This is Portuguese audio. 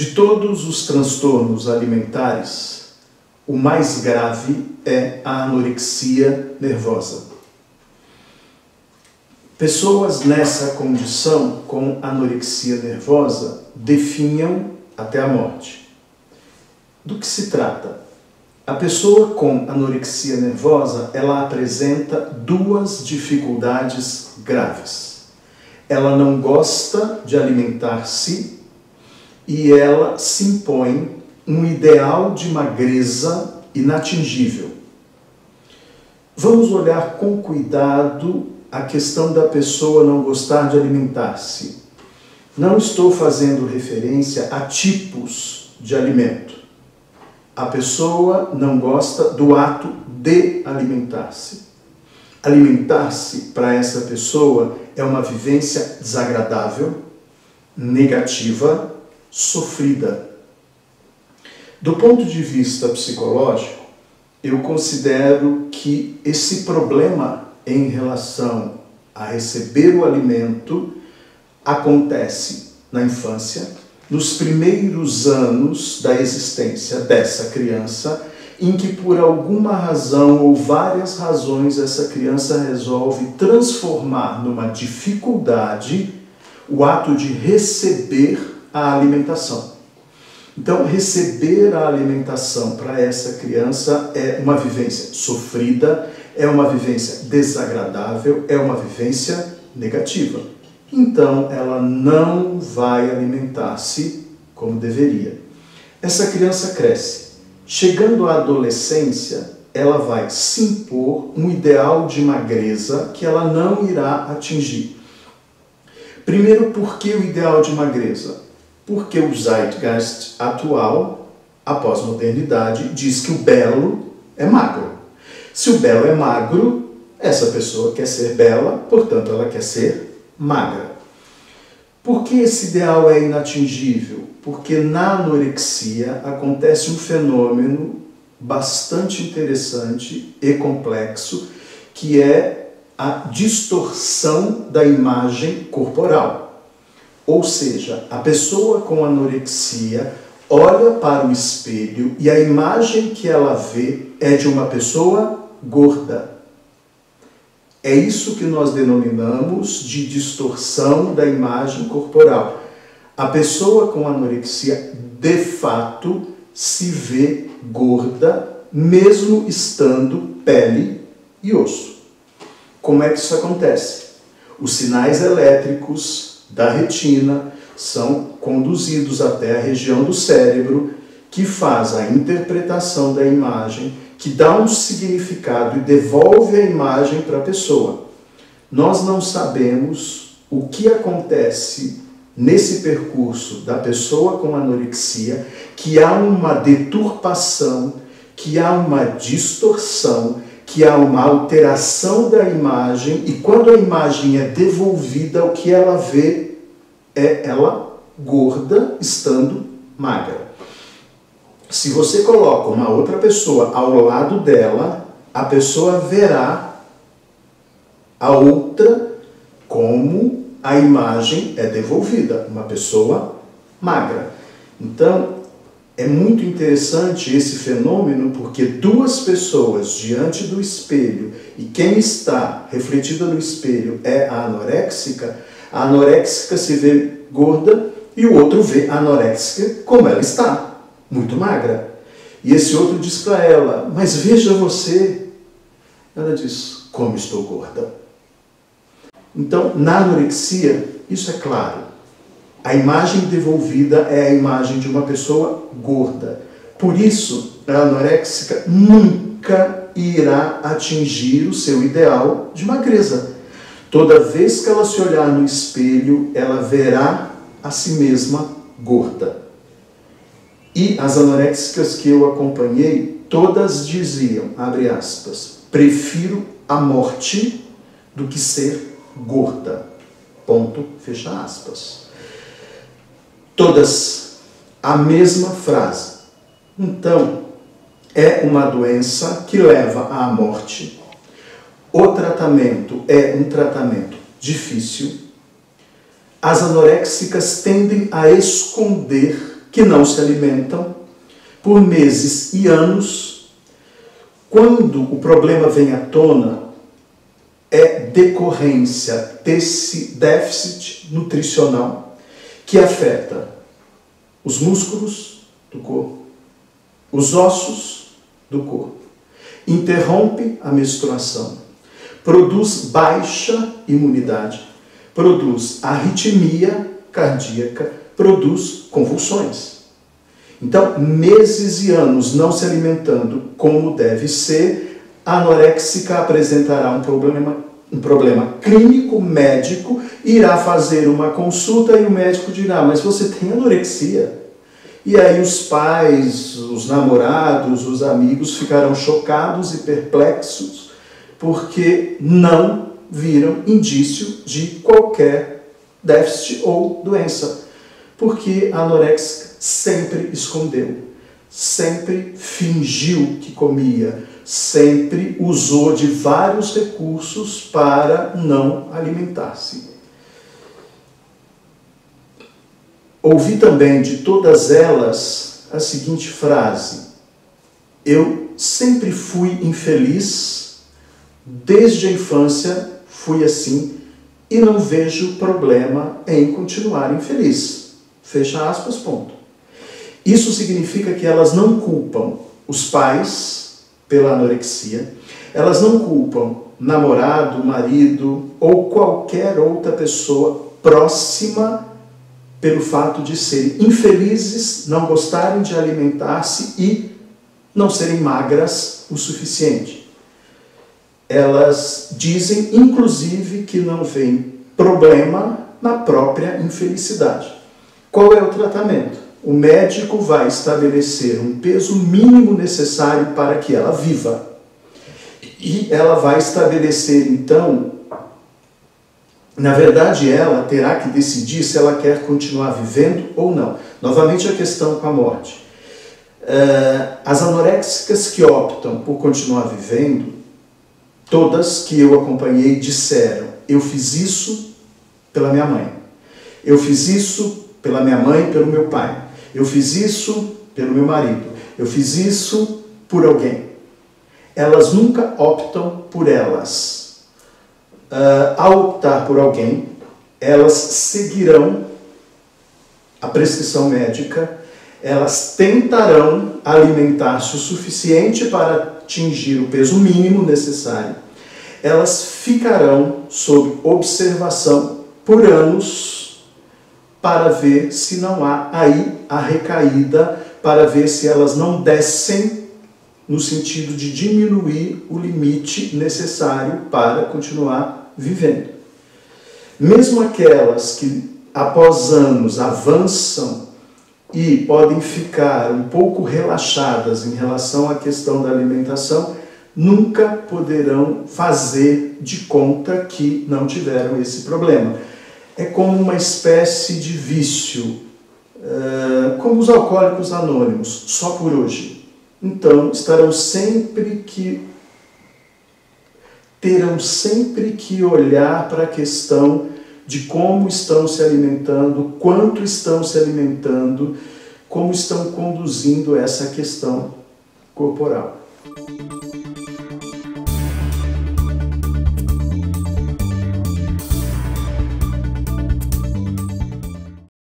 De todos os transtornos alimentares, o mais grave é a anorexia nervosa. Pessoas nessa condição, com anorexia nervosa, definham até a morte. Do que se trata? A pessoa com anorexia nervosa, ela apresenta duas dificuldades graves. Ela não gosta de alimentar-se e ela se impõe um ideal de magreza inatingível. Vamos olhar com cuidado a questão da pessoa não gostar de alimentar-se. Não estou fazendo referência a tipos de alimento. A pessoa não gosta do ato de alimentar-se. Alimentar-se para essa pessoa é uma vivência desagradável, negativa, sofrida. Do ponto de vista psicológico, eu considero que esse problema em relação a receber o alimento acontece na infância, nos primeiros anos da existência dessa criança, em que por alguma razão ou várias razões essa criança resolve transformar numa dificuldade o ato de receber a alimentação. Então, receber a alimentação para essa criança é uma vivência sofrida, é uma vivência desagradável, é uma vivência negativa. Então, ela não vai alimentar-se como deveria. Essa criança cresce. Chegando à adolescência, ela vai se impor um ideal de magreza que ela não irá atingir. Primeiro, por que o ideal de magreza? Porque o zeitgeist atual, a pós-modernidade, diz que o belo é magro. Se o belo é magro, essa pessoa quer ser bela, portanto ela quer ser magra. Por que esse ideal é inatingível? Porque na anorexia acontece um fenômeno bastante interessante e complexo, que é a distorção da imagem corporal. Ou seja, a pessoa com anorexia olha para o espelho e a imagem que ela vê é de uma pessoa gorda. É isso que nós denominamos de distorção da imagem corporal. A pessoa com anorexia, de fato, se vê gorda, mesmo estando pele e osso. Como é que isso acontece? Os sinais elétricos da retina são conduzidos até a região do cérebro que faz a interpretação da imagem, que dá um significado e devolve a imagem para a pessoa. Nós não sabemos o que acontece nesse percurso da pessoa com anorexia, que há uma deturpação, que há uma distorção, que há uma alteração da imagem, e quando a imagem é devolvida, o que ela vê é ela gorda, estando magra. Se você coloca uma outra pessoa ao lado dela, a pessoa verá a outra como a imagem é devolvida, uma pessoa magra. Então, é muito interessante esse fenômeno, porque duas pessoas diante do espelho, e quem está refletida no espelho é a anoréxica se vê gorda e o outro vê a anoréxica como ela está, muito magra. E esse outro diz para ela, mas veja você. Ela diz, como estou gorda. Então, na anorexia, isso é claro. A imagem devolvida é a imagem de uma pessoa gorda. Por isso, a anoréxica nunca irá atingir o seu ideal de magreza. Toda vez que ela se olhar no espelho, ela verá a si mesma gorda. E as anoréxicas que eu acompanhei, todas diziam, abre aspas, prefiro a morte do que ser gorda. Ponto, fecha aspas. Todas a mesma frase. Então, é uma doença que leva à morte. O tratamento é um tratamento difícil. As anoréxicas tendem a esconder que não se alimentam por meses e anos. Quando o problema vem à tona, é decorrência desse déficit nutricional que afeta os músculos do corpo, os ossos do corpo, interrompe a menstruação, produz baixa imunidade, produz arritmia cardíaca, produz convulsões. Então, meses e anos não se alimentando como deve ser, a anoréxica apresentará um problema clínico, médico, irá fazer uma consulta e o médico dirá, mas você tem anorexia. E aí os pais, os namorados, os amigos ficarão chocados e perplexos porque não viram indício de qualquer déficit ou doença. Porque a anoréxica sempre escondeu, sempre fingiu que comia, sempre usou de vários recursos para não alimentar-se. Ouvi também de todas elas a seguinte frase: eu sempre fui infeliz, desde a infância fui assim e não vejo problema em continuar infeliz. Fecha aspas, ponto. Isso significa que elas não culpam os pais pela anorexia, elas não culpam namorado, marido ou qualquer outra pessoa próxima pelo fato de serem infelizes, não gostarem de alimentar-se e não serem magras o suficiente. Elas dizem, inclusive, que não veem problema na própria infelicidade. Qual é o tratamento? O médico vai estabelecer um peso mínimo necessário para que ela viva. E ela vai estabelecer, então, na verdade, ela terá que decidir se ela quer continuar vivendo ou não. Novamente a questão com a morte. As anoréxicas que optam por continuar vivendo, todas que eu acompanhei disseram, eu fiz isso pela minha mãe, eu fiz isso pela minha mãe e pelo meu pai, eu fiz isso pelo meu marido, eu fiz isso por alguém. Elas nunca optam por elas. Ao optar por alguém, elas seguirão a prescrição médica, elas tentarão alimentar-se o suficiente para atingir o peso mínimo necessário, elas ficarão sob observação por anos para ver se não há aí a recaída, para ver se elas não descem no sentido de diminuir o limite necessário para continuar vivendo. Mesmo aquelas que após anos avançam e podem ficar um pouco relaxadas em relação à questão da alimentação, nunca poderão fazer de conta que não tiveram esse problema. É como uma espécie de vício, como os alcoólicos anônimos, só por hoje. Então, terão sempre que olhar para a questão de como estão se alimentando, quanto estão se alimentando, como estão conduzindo essa questão corporal.